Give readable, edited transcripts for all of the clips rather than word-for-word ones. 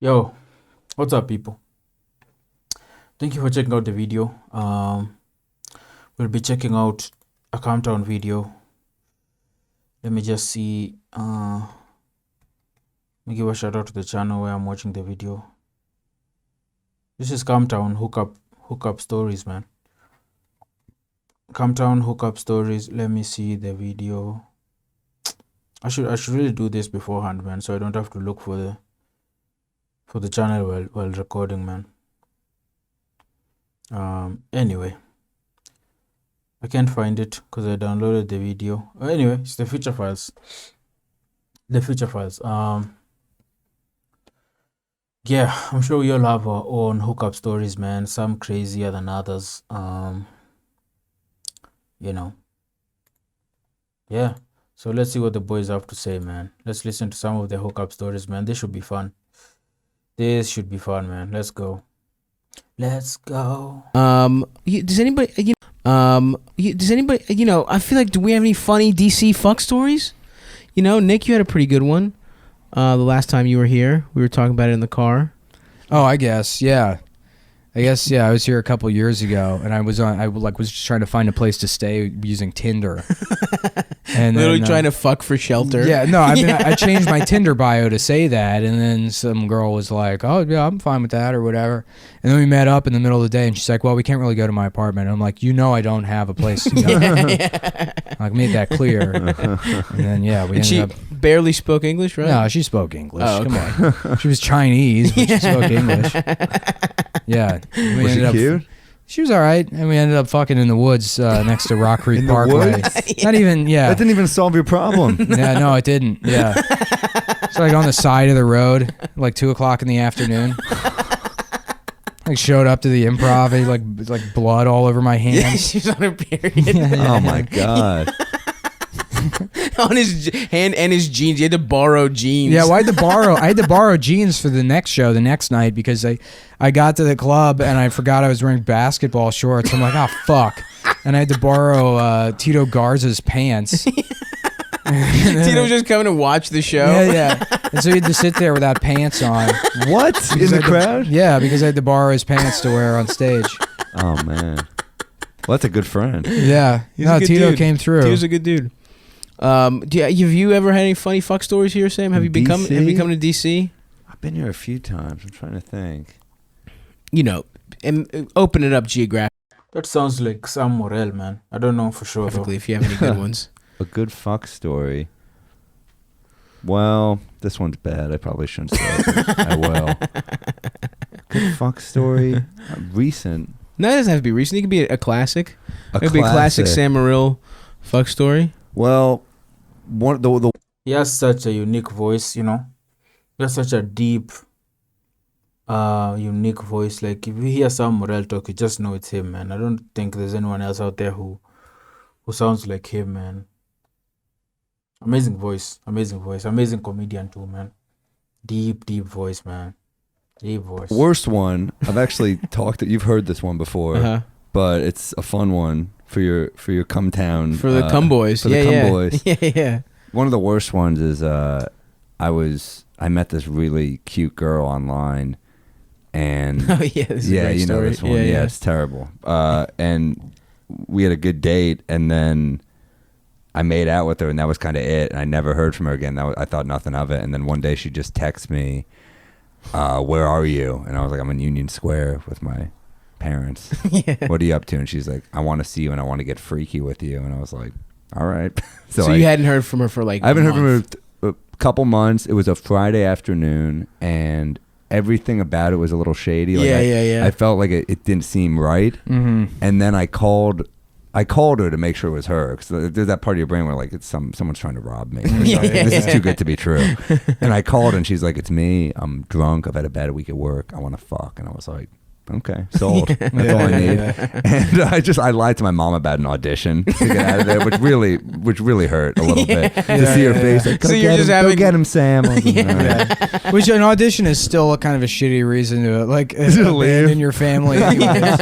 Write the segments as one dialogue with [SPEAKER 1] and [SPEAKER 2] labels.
[SPEAKER 1] Yo, what's up, people? Thank you for checking out the video. We'll be checking out a countdown video. Let me just see. Let me give a shout out to the channel where I'm watching the video. This is Countdown Hookup Stories, man. Countdown Hookup Stories. Let me see the video. I should really do this beforehand, man, so I don't have to look for the channel while recording, man. Anyway, I can't find it because I downloaded the video. Anyway, it's the feature files. Yeah, I'm sure we all have our own hookup stories, man. Some crazier than others. You know. Yeah. So let's see what the boys have to say, man. Let's listen to some of the hookup stories, man. This should be fun. This should be fun, man. Let's go. Let's go.
[SPEAKER 2] Does anybody, I feel like, do we have any funny DC fuck stories? You know, Nick, you had a pretty good one. The last time you were here, we were talking about it in the car.
[SPEAKER 3] Oh, I guess, yeah. I was here a couple years ago, and I was just trying to find a place to stay using Tinder. And
[SPEAKER 2] literally
[SPEAKER 3] then,
[SPEAKER 2] trying to fuck for shelter.
[SPEAKER 3] Yeah, no, I mean, I changed my Tinder bio to say that, and then some girl was like, "Oh, yeah, I'm fine with that," or whatever. And then we met up in the middle of the day, and she's like, "Well, we can't really go to my apartment." And I'm like, I don't have a place to go. I made that clear. And then, yeah, we ended up...
[SPEAKER 2] barely spoke English, right?
[SPEAKER 3] No, she spoke English.
[SPEAKER 2] Oh, okay.
[SPEAKER 3] Come on. She was Chinese, but she spoke English. Yeah.
[SPEAKER 4] Was she cute?
[SPEAKER 3] She was all right, and we ended up fucking in the woods next to Rock Creek
[SPEAKER 4] In the
[SPEAKER 3] Parkway.
[SPEAKER 4] woods?
[SPEAKER 3] Not even, yeah.
[SPEAKER 4] That didn't even solve your problem.
[SPEAKER 3] Yeah, no, it didn't. Yeah. It's like on the side of the road, like 2 o'clock in the afternoon. Like showed up to the improv, and like blood all over my hands.
[SPEAKER 2] She's on her period.
[SPEAKER 4] Oh my god.
[SPEAKER 2] On his hand and his jeans. He had to borrow jeans.
[SPEAKER 3] Yeah, well, I had to borrow jeans for the next show, the next night, because I got to the club and I forgot I was wearing basketball shorts. I'm like, oh fuck, and I had to borrow Tito Garza's pants.
[SPEAKER 2] Tito was just coming to watch the show.
[SPEAKER 3] Yeah. And so he had to sit there without pants on.
[SPEAKER 4] What? In the crowd?
[SPEAKER 3] Yeah, because I had to borrow his pants to wear on stage.
[SPEAKER 4] Oh man. Well, that's a good friend.
[SPEAKER 3] Yeah.
[SPEAKER 2] He's a good
[SPEAKER 3] Tito
[SPEAKER 2] dude.
[SPEAKER 3] came through.
[SPEAKER 2] Tito's a good dude. Have you ever had any funny fuck stories here, Sam? Have you come to DC?
[SPEAKER 4] I've been here a few times. I'm trying to think.
[SPEAKER 2] You know, and open it up geographically
[SPEAKER 1] That sounds like Sam Morrell, man. I don't know for sure, though.
[SPEAKER 2] if you have any good ones.
[SPEAKER 4] A good fuck story. Well, this one's bad. I probably shouldn't say it. But I will. Good fuck story. Recent.
[SPEAKER 2] No, it doesn't have to be recent. It could be a classic.
[SPEAKER 4] A
[SPEAKER 2] It could be a classic Sam Morril fuck story.
[SPEAKER 4] Well, the
[SPEAKER 1] He has such a unique voice, you know. He has such a deep, unique voice. Like, if you hear Sam Morrell talk, you just know it's him, man. I don't think there's anyone else out there who sounds like him, man. Amazing voice. Amazing comedian too, man. Deep voice, man. Deep voice.
[SPEAKER 4] worst one. I've actually you've heard this one before, but it's a fun one for your cum town.
[SPEAKER 2] For the cum boys.
[SPEAKER 4] For the cum boys.
[SPEAKER 2] Yeah.
[SPEAKER 4] One of the worst ones is I met this really cute girl online, and
[SPEAKER 2] Oh yeah, this is a
[SPEAKER 4] yeah,
[SPEAKER 2] great
[SPEAKER 4] you know
[SPEAKER 2] story.
[SPEAKER 4] this one. Yeah, it's terrible. And we had a good date, and then I made out with her, and that was kind of it. And I never heard from her again. I thought nothing of it. And then one day she just texted me, "Where are you?" And I was like, "I'm in Union Square with my parents."
[SPEAKER 2] Yeah.
[SPEAKER 4] "What are you up to?" And she's like, "I want to see you, and I want to get freaky with you." And I was like, "All right."
[SPEAKER 2] So you hadn't heard from her for like
[SPEAKER 4] I haven't
[SPEAKER 2] a
[SPEAKER 4] heard from
[SPEAKER 2] month.
[SPEAKER 4] her a couple months. It was a Friday afternoon, and everything about it was a little shady. Like
[SPEAKER 2] Yeah.
[SPEAKER 4] I felt like it didn't seem right.
[SPEAKER 3] Mm-hmm.
[SPEAKER 4] And then I called her to make sure it was her, because there's that part of your brain where like it's someone's trying to rob me. This is too good to be true. And I called, and she's like, "It's me. I'm drunk. I've had a bad week at work. I want to fuck." And I was like, okay, sold. That's all I need. And I lied to my mom about an audition to get out of there, which really hurt a little bit to see her face. Like,
[SPEAKER 2] So you're just
[SPEAKER 4] go get him, Sam. I was like, "All right."
[SPEAKER 3] Which an audition is still a kind of a shitty reason to like abandon your family. Anyways.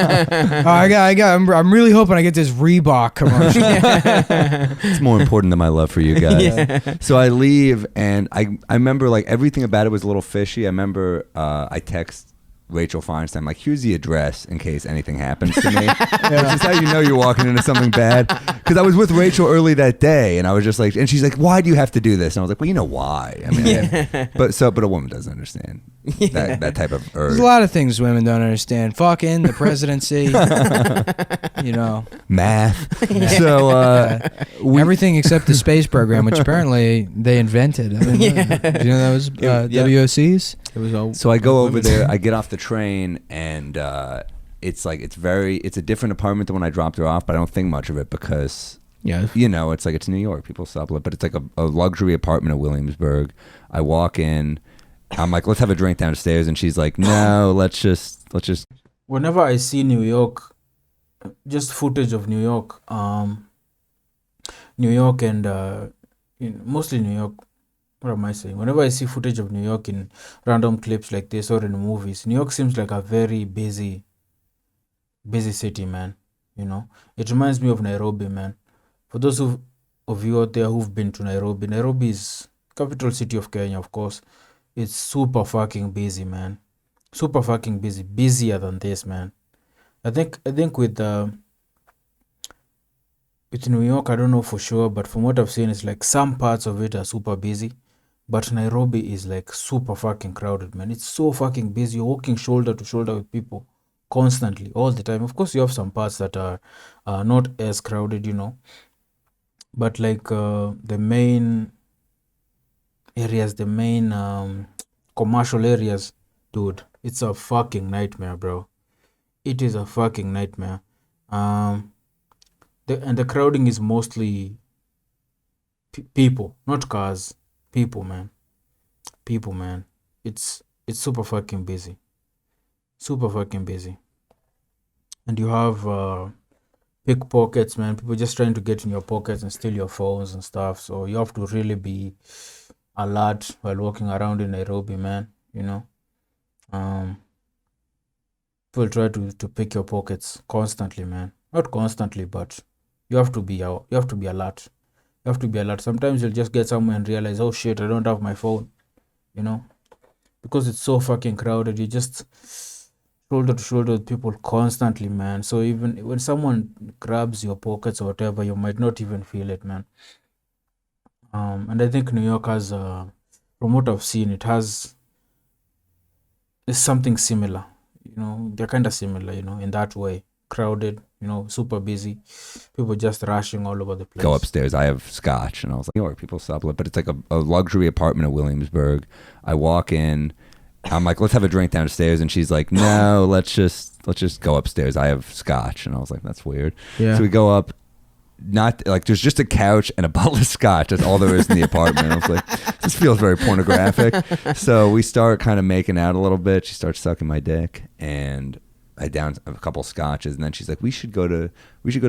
[SPEAKER 3] I'm really hoping I get this Reebok commercial.
[SPEAKER 4] It's more important than my love for you guys. So I leave, and I remember like everything about it was a little fishy. I remember I text Rachel Feinstein, like, here's the address in case anything happens to me. Which is how you know you're walking into something bad. Because I was with Rachel early that day, and I was just like, and she's like, why do you have to do this? And I was like, well, you know why. I mean, but a woman doesn't understand that type of urge.
[SPEAKER 3] There's a lot of things women don't understand. Fucking the presidency,
[SPEAKER 4] math. So
[SPEAKER 3] everything except the space program, which apparently they invented. I mean, do you know that was WOCs?
[SPEAKER 2] It was all.
[SPEAKER 4] So I go over there, I get off the train, and it's a different apartment than when I dropped her off, but I don't think much of it because, it's New York, people sublet, but it's like a luxury apartment in Williamsburg. I walk in, I'm like, let's have a drink downstairs, and she's like, no, let's just.
[SPEAKER 1] Whenever I see New York, just footage of New York and mostly New York. What am I saying? Whenever I see footage of New York in random clips like this or in movies, New York seems like a very busy city, man. It reminds me of Nairobi, man. For those of you out there who've been to Nairobi, Nairobi is capital city of Kenya, of course. It's super fucking busy, man. Super fucking busy. Busier than this, man. I think with New York, I don't know for sure, but from what I've seen, it's like some parts of it are super busy. But Nairobi is like super fucking crowded, man. It's so fucking busy. You're walking shoulder to shoulder with people constantly, all the time. Of course, you have some parts that are not as crowded, But like the main areas, the main commercial areas, dude, it's a fucking nightmare, bro. It is a fucking nightmare. The crowding is mostly people, not cars. People, man. It's super fucking busy. Super fucking busy. And you have pickpockets, man. People just trying to get in your pockets and steal your phones and stuff. So you have to really be alert while walking around in Nairobi, man. People try to pick your pockets constantly, man. Not constantly, but you have to be alert. You have to be alert. Sometimes you'll just get somewhere and realize, oh shit, I don't have my phone. Because it's so fucking crowded, you just shoulder to shoulder with people constantly, man. So even when someone grabs your pockets or whatever, you might not even feel it, man. And I think New York has, from what I've seen, it's something similar. They're kind of similar, in that way. Crowded, super busy. People just rushing all over the place.
[SPEAKER 4] Go upstairs. I have scotch, and I was like, New York, people sublet, but it's like a luxury apartment in Williamsburg. I walk in, I'm like, let's have a drink downstairs, and she's like, no, let's just go upstairs. I have scotch, and I was like, that's weird.
[SPEAKER 2] Yeah.
[SPEAKER 4] So we go up. Not like there's just a couch and a bottle of scotch. That's all there is in the apartment. I was like, this feels very pornographic. So we start kind of making out a little bit. She starts sucking my dick, and I down a couple scotches, and then she's like, we should go to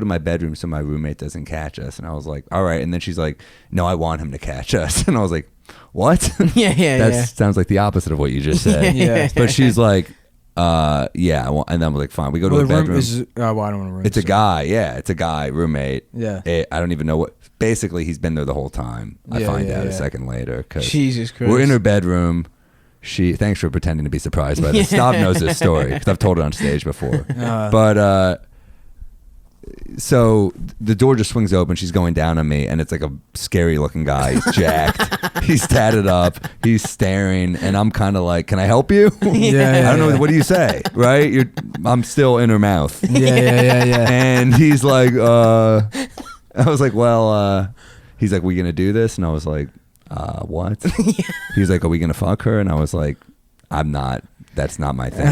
[SPEAKER 4] my bedroom so my roommate doesn't catch us. And I was like, all right. And then she's like, no, I want him to catch us. And I was like, what?
[SPEAKER 2] Yeah.
[SPEAKER 4] Sounds like the opposite of what you just said.
[SPEAKER 3] Yeah.
[SPEAKER 4] But she's like, yeah. And then we're like, fine. We go to a bedroom.
[SPEAKER 3] I don't want a room.
[SPEAKER 4] It's a guy. Yeah, it's a guy roommate.
[SPEAKER 3] Yeah.
[SPEAKER 4] I don't even know what. Basically, he's been there the whole time. I find out a second later because
[SPEAKER 2] Jesus Christ.
[SPEAKER 4] we're in her bedroom. Thanks for pretending to be surprised by this. Stav knows this story because I've told it on stage before. So the door just swings open. She's going down on me, and it's like a scary looking guy. He's jacked. He's tatted up. He's staring, and I'm kind of like, "Can I help you?" I don't know. What do you say? Right? I'm still in her mouth.
[SPEAKER 3] Yeah.
[SPEAKER 4] And he's like, I was like, well, he's like, we gonna do this? And I was like, what? He's like, are we gonna fuck her? And I was like, I'm not. That's not my thing.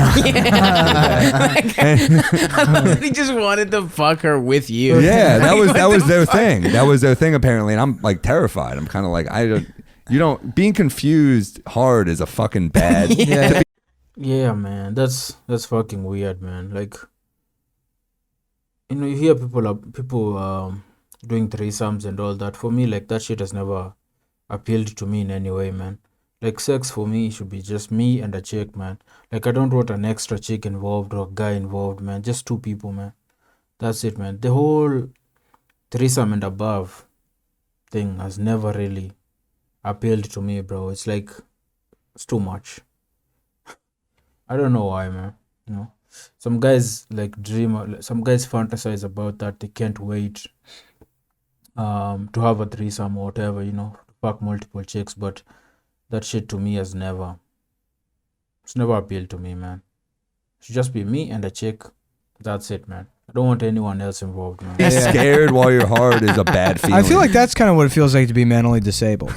[SPEAKER 2] He just wanted to fuck her with you.
[SPEAKER 4] Yeah, that was their thing. That was their thing apparently, and I'm like terrified. I'm kind of like, being confused hard is a fucking bad.
[SPEAKER 1] Yeah, man, that's fucking weird, man. Like, you hear people doing threesomes and all that. For me, like, that shit has never appealed to me in any way, man. Like, sex for me should be just me and a chick, man. Like, I don't want an extra chick involved or guy involved, man. Just two people, man. That's it, man. The whole threesome and above thing has never really appealed to me, bro. It's like, it's too much. I don't know why, man. You know, some guys like some guys fantasize about that. They can't wait to have a threesome or whatever, to fuck multiple chicks. But that shit to me it's never appealed to me, man. It should just be me and a chick. That's it, man. I don't want anyone else involved, man.
[SPEAKER 4] Being scared while you're hard is a bad feeling.
[SPEAKER 3] I feel like that's kind of what it feels like to be mentally disabled.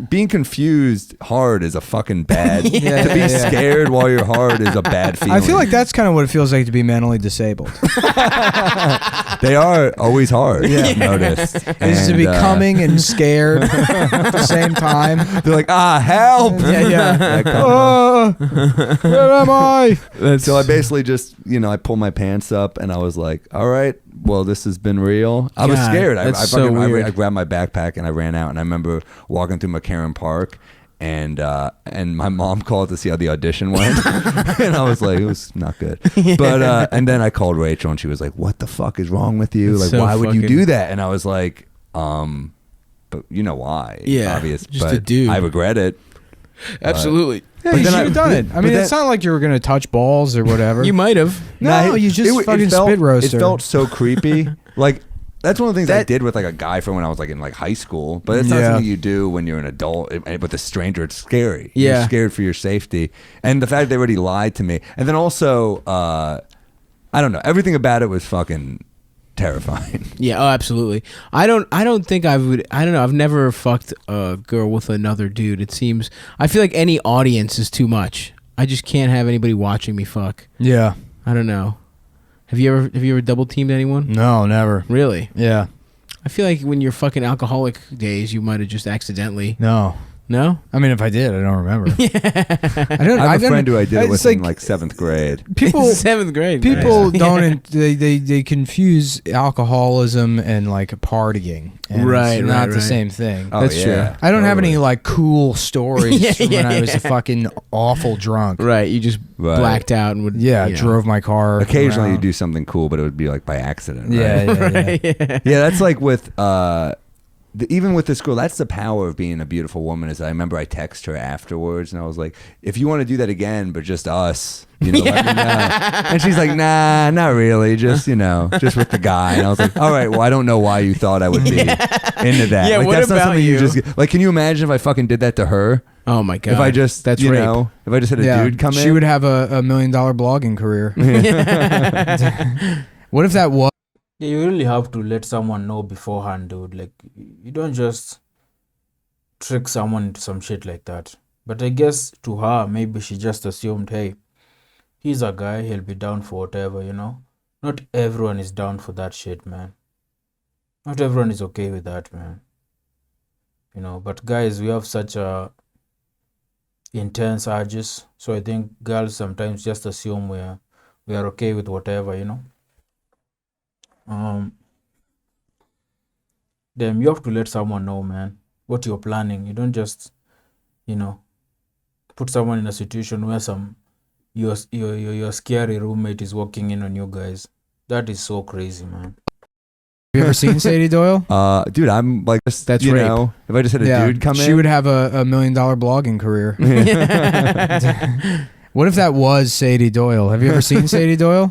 [SPEAKER 4] Being confused hard is a fucking bad.
[SPEAKER 3] Yeah,
[SPEAKER 4] to be
[SPEAKER 3] yeah.
[SPEAKER 4] scared while you're hard is a bad feeling.
[SPEAKER 3] I feel like that's kind of what it feels like to be mentally disabled.
[SPEAKER 4] They are always hard. Yeah, I've noticed.
[SPEAKER 3] Is to be coming and scared at the same time.
[SPEAKER 4] They're like, help!
[SPEAKER 3] Yeah.
[SPEAKER 4] That kind of-
[SPEAKER 3] Oh, where am I?
[SPEAKER 4] So I basically just, I pulled my pants up and I was like, all right, well, this has been real. I was
[SPEAKER 2] God,
[SPEAKER 4] scared. I
[SPEAKER 2] that's so weird.
[SPEAKER 4] I grabbed my backpack and I ran out. And I remember walking through McCarran Park and my mom called to see how the audition went. And I was like, it was not good. But and then I called Rachel and she was like, what the fuck is wrong with you?
[SPEAKER 2] It's
[SPEAKER 4] Like,
[SPEAKER 2] so
[SPEAKER 4] why would you
[SPEAKER 2] fucking-
[SPEAKER 4] do that? And I was like, but you know why.
[SPEAKER 2] Yeah,
[SPEAKER 4] Obvious.
[SPEAKER 2] just
[SPEAKER 4] but
[SPEAKER 2] a dude.
[SPEAKER 4] I regret it.
[SPEAKER 2] Absolutely.
[SPEAKER 3] Yeah,
[SPEAKER 4] But
[SPEAKER 3] you
[SPEAKER 4] then
[SPEAKER 3] should
[SPEAKER 4] I-
[SPEAKER 3] have done it. I
[SPEAKER 4] but
[SPEAKER 3] mean,
[SPEAKER 4] then-
[SPEAKER 3] it's not like you were gonna touch balls or whatever.
[SPEAKER 2] You might have.
[SPEAKER 3] No, you just fucking
[SPEAKER 4] felt,
[SPEAKER 3] spit roaster.
[SPEAKER 4] It felt so creepy. Like, that's one of the things I
[SPEAKER 2] That-
[SPEAKER 4] did with like a guy from when I was like in like high school. But it's not
[SPEAKER 3] Yeah.
[SPEAKER 4] something you do when you're an adult. With a stranger, it's scary.
[SPEAKER 2] Yeah.
[SPEAKER 4] You're scared for your safety. And the fact they already lied to me. And then also, I don't know. Everything about it was fucking terrifying.
[SPEAKER 2] Yeah, oh, absolutely. I don't think I would. I don't know. I've never fucked a girl with another dude. It seems. I feel like any audience is too much. I just can't have anybody watching me fuck.
[SPEAKER 3] Yeah.
[SPEAKER 2] I don't know. Have you ever double teamed anyone?
[SPEAKER 3] No, never.
[SPEAKER 2] Really?
[SPEAKER 3] Yeah.
[SPEAKER 2] I feel like when you're fucking alcoholic days, you might have just accidentally.
[SPEAKER 3] No.
[SPEAKER 2] No?
[SPEAKER 3] I mean, if I did, I don't remember.
[SPEAKER 2] Yeah.
[SPEAKER 3] I don't.
[SPEAKER 4] I have a
[SPEAKER 3] don't-
[SPEAKER 4] friend who I did it
[SPEAKER 3] it's
[SPEAKER 4] with in like 7th grade.
[SPEAKER 3] people.
[SPEAKER 2] Seventh grade.
[SPEAKER 3] People
[SPEAKER 2] Nice.
[SPEAKER 3] don't. They confuse alcoholism and like partying. And
[SPEAKER 2] Right,
[SPEAKER 3] It's not
[SPEAKER 2] right,
[SPEAKER 3] the
[SPEAKER 2] right.
[SPEAKER 3] same thing.
[SPEAKER 4] Oh,
[SPEAKER 2] That's
[SPEAKER 4] yeah.
[SPEAKER 2] true.
[SPEAKER 3] I don't have
[SPEAKER 4] Totally.
[SPEAKER 3] any like cool stories
[SPEAKER 2] Yeah,
[SPEAKER 3] from when I was a fucking awful drunk.
[SPEAKER 2] Right. You just
[SPEAKER 4] Right.
[SPEAKER 2] blacked out and would.
[SPEAKER 3] Yeah,
[SPEAKER 2] you know.
[SPEAKER 3] drove my car.
[SPEAKER 4] Occasionally you
[SPEAKER 3] around.
[SPEAKER 4] do something cool, but it would be like by accident. Right?
[SPEAKER 3] Yeah, yeah, yeah.
[SPEAKER 2] Right. Yeah.
[SPEAKER 4] Yeah, that's like with even with this girl. That's the power of being a beautiful woman. Is I remember I text her afterwards, and I was like, "If you want to do that again, but just us, let me know." And she's like, "Nah, not really. Just just with the guy." And I was like, "All right, well, I don't know why you thought I would be into that.
[SPEAKER 2] Yeah,
[SPEAKER 4] like,
[SPEAKER 2] what
[SPEAKER 4] that's not
[SPEAKER 2] about
[SPEAKER 4] something
[SPEAKER 2] you?
[SPEAKER 4] just like. Can you imagine if I fucking did that to her?
[SPEAKER 2] Oh my god.
[SPEAKER 4] If I just,
[SPEAKER 2] That's
[SPEAKER 4] if
[SPEAKER 2] rape.
[SPEAKER 4] I just had a
[SPEAKER 3] Yeah,
[SPEAKER 4] dude come in,
[SPEAKER 3] she would have a $1 million blogging career. What if that was?
[SPEAKER 1] Yeah, you really have to let someone know beforehand, dude. Like, you don't just trick someone into some shit like that. But I guess to her, maybe she just assumed, hey, he's a guy, he'll be down for whatever, Not everyone is down for that shit, man. Not everyone is okay with that, man. But guys, we have such a intense urges. So I think girls sometimes just assume we are okay with whatever, Then you have to let someone know, man, what you're planning. You don't just, put someone in a situation where your scary roommate is walking in on you guys. That is so crazy, man.
[SPEAKER 3] Have you ever seen Sadie Doyle?
[SPEAKER 4] dude, I'm like,
[SPEAKER 2] That's
[SPEAKER 4] you
[SPEAKER 2] rape.
[SPEAKER 4] know, if I just had a dude come
[SPEAKER 3] she
[SPEAKER 4] in,
[SPEAKER 3] would have a $1 million blogging career. What if that was Sadie Doyle? Have you ever seen Sadie Doyle?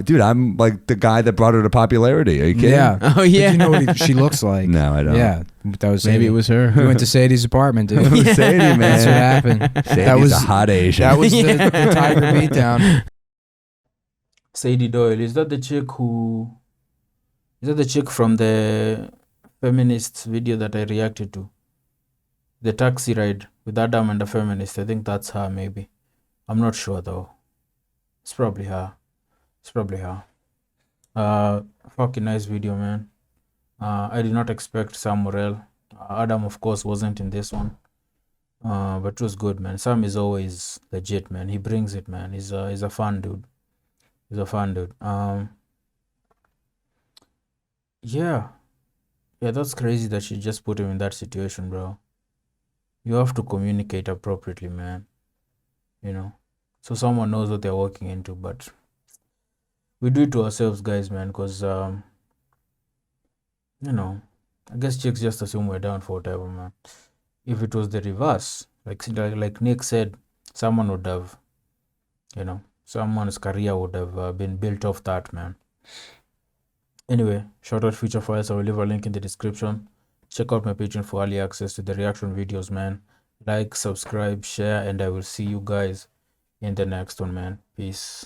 [SPEAKER 4] dude, I'm like the guy that brought her to popularity. Are you kidding?
[SPEAKER 3] Yeah.
[SPEAKER 2] Oh
[SPEAKER 3] But
[SPEAKER 2] yeah.
[SPEAKER 3] you know what she looks like?
[SPEAKER 4] No, I don't.
[SPEAKER 3] Yeah, that was
[SPEAKER 2] Maybe
[SPEAKER 3] Sadie.
[SPEAKER 2] it was her.
[SPEAKER 3] We went to Sadie's apartment, dude.
[SPEAKER 4] It was Sadie, man.
[SPEAKER 3] That's what happened.
[SPEAKER 4] Sadie's
[SPEAKER 3] That was
[SPEAKER 4] a hot Asian.
[SPEAKER 3] That was
[SPEAKER 2] Yeah.
[SPEAKER 3] the Tiger beatdown.
[SPEAKER 1] Sadie Doyle, is that the chick from the feminist video that I reacted to? The taxi ride with Adam and a feminist. I think that's her, maybe. I'm not sure though. It's probably her. Fucking nice video, man. I did not expect Sam Morrell. Adam, of course, wasn't in this one. But it was good, man. Sam is always legit, man. He brings it, man. He's a fun dude. He's a fun dude. Yeah, yeah, that's crazy that she just put him in that situation, bro. You have to communicate appropriately, man. You know, so someone knows what they're walking into. But we do it to ourselves, guys, man, because you know, I guess chicks just assume we're down for whatever, man. If it was the reverse, like Nick said, someone would have, someone's career would have been built off that, man. Anyway, shout out Future Files. I will leave a link in the description. Check out my Patreon for early access to the reaction videos, man. Like, subscribe, share, and I will see you guys in the next one, man. Peace.